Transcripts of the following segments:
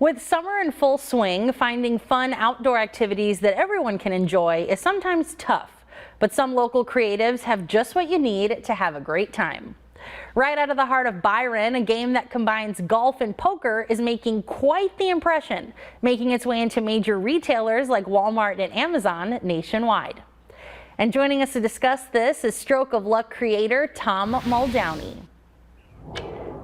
With summer in full swing, finding fun outdoor activities that everyone can enjoy is sometimes tough, but some local creatives have just what you need to have a great time. Right out of the heart of Byron, a game that combines golf and poker is making quite the impression, making its way into major retailers like Walmart and Amazon nationwide. And joining us to discuss this is Stroke of Luck creator Tom Muldowney.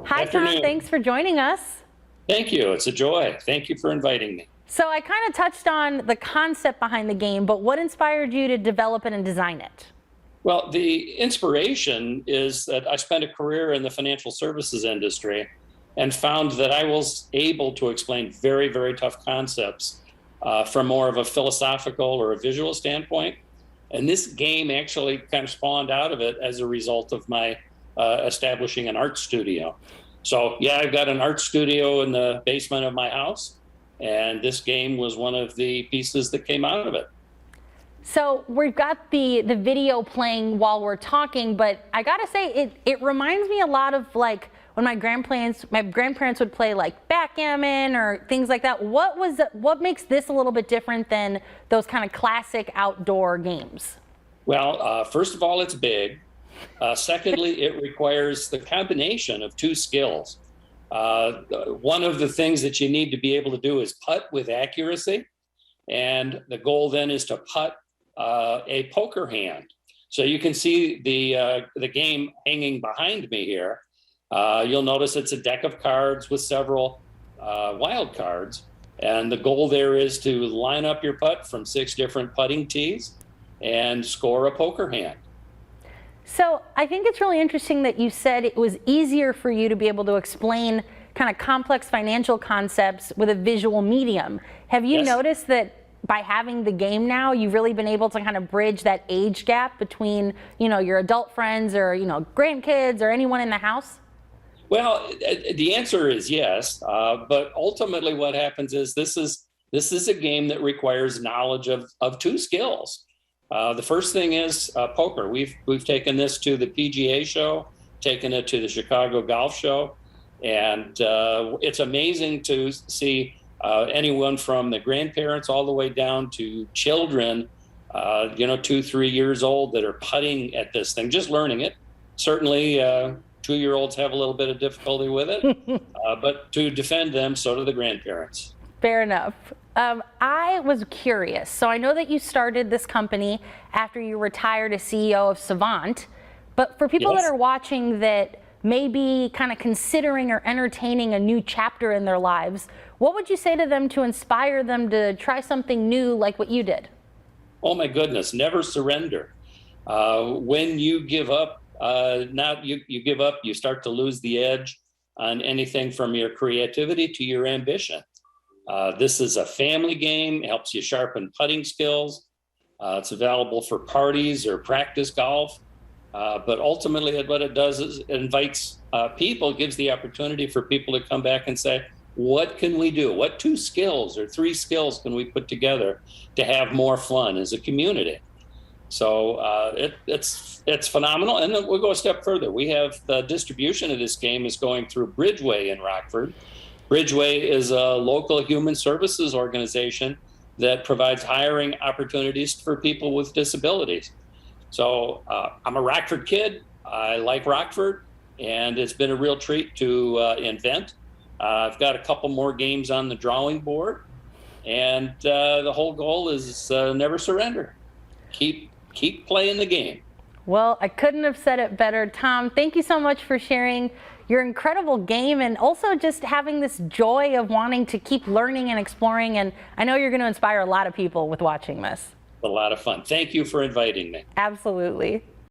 Hi Tom, thanks for joining us. Thank you. It's a joy. Thank you for inviting me. So I kind of touched on the concept behind the game, but what inspired you to develop it and design it? Well, the inspiration is that I spent a career in the financial services industry and found that I was able to explain very, very tough concepts from more of a philosophical or a visual standpoint. And this game actually kind of spawned out of it as a result of my establishing an art studio. So yeah, I've got an art studio in the basement of my house, and this game was one of the pieces that came out of it. So we've got the video playing while we're talking, but I gotta say it reminds me a lot of like when my grandparents would play like backgammon or things like that. What makes this a little bit different than those kind of classic outdoor games? Well, first of all, it's big. Secondly, it requires the combination of two skills. One of the things that you need to be able to do is putt with accuracy. And the goal then is to putt a poker hand. So you can see the game hanging behind me here. You'll notice it's a deck of cards with several wild cards. And the goal there is to line up your putt from 6 different putting tees and score a poker hand. So I think it's really interesting that you said it was easier for you to be able to explain kind of complex financial concepts with a visual medium. Have you noticed that by having the game now, you've really been able to kind of bridge that age gap between, your adult friends or, grandkids or anyone in the house? Well, the answer is yes, but ultimately what happens is this is a game that requires knowledge of two skills. The first thing is poker. We've taken this to the PGA show, taken it to the Chicago Golf Show, and it's amazing to see anyone from the grandparents all the way down to children, 2-3 years old that are putting at this thing, just learning it. Certainly, 2-year-olds have a little bit of difficulty with it, but to defend them, so do the grandparents. Fair enough. I was curious. So I know that you started this company after you retired as CEO of Savant, but for people that are watching that may be kind of considering or entertaining a new chapter in their lives, what would you say to them to inspire them to try something new like what you did? Oh my goodness, never surrender. When you give up, you give up, you start to lose the edge on anything from your creativity to your ambition. This is a family game. It helps you sharpen putting skills. It's available for parties or practice golf. But ultimately what it does is it invites people, gives the opportunity for people to come back and say, what can we do? What 2 skills or 3 skills can we put together to have more fun as a community? So it's phenomenal. And then we'll go a step further. We have the distribution of this game is going through Bridgeway in Rockford. Bridgeway is a local human services organization that provides hiring opportunities for people with disabilities. So I'm a Rockford kid. I like Rockford, and it's been a real treat to invent. I've got a couple more games on the drawing board, and the whole goal is never surrender. Keep playing the game. Well, I couldn't have said it better. Tom, thank you so much for sharing your incredible game and also just having this joy of wanting to keep learning and exploring. And I know you're going to inspire a lot of people with watching this. A lot of fun. Thank you for inviting me. Absolutely.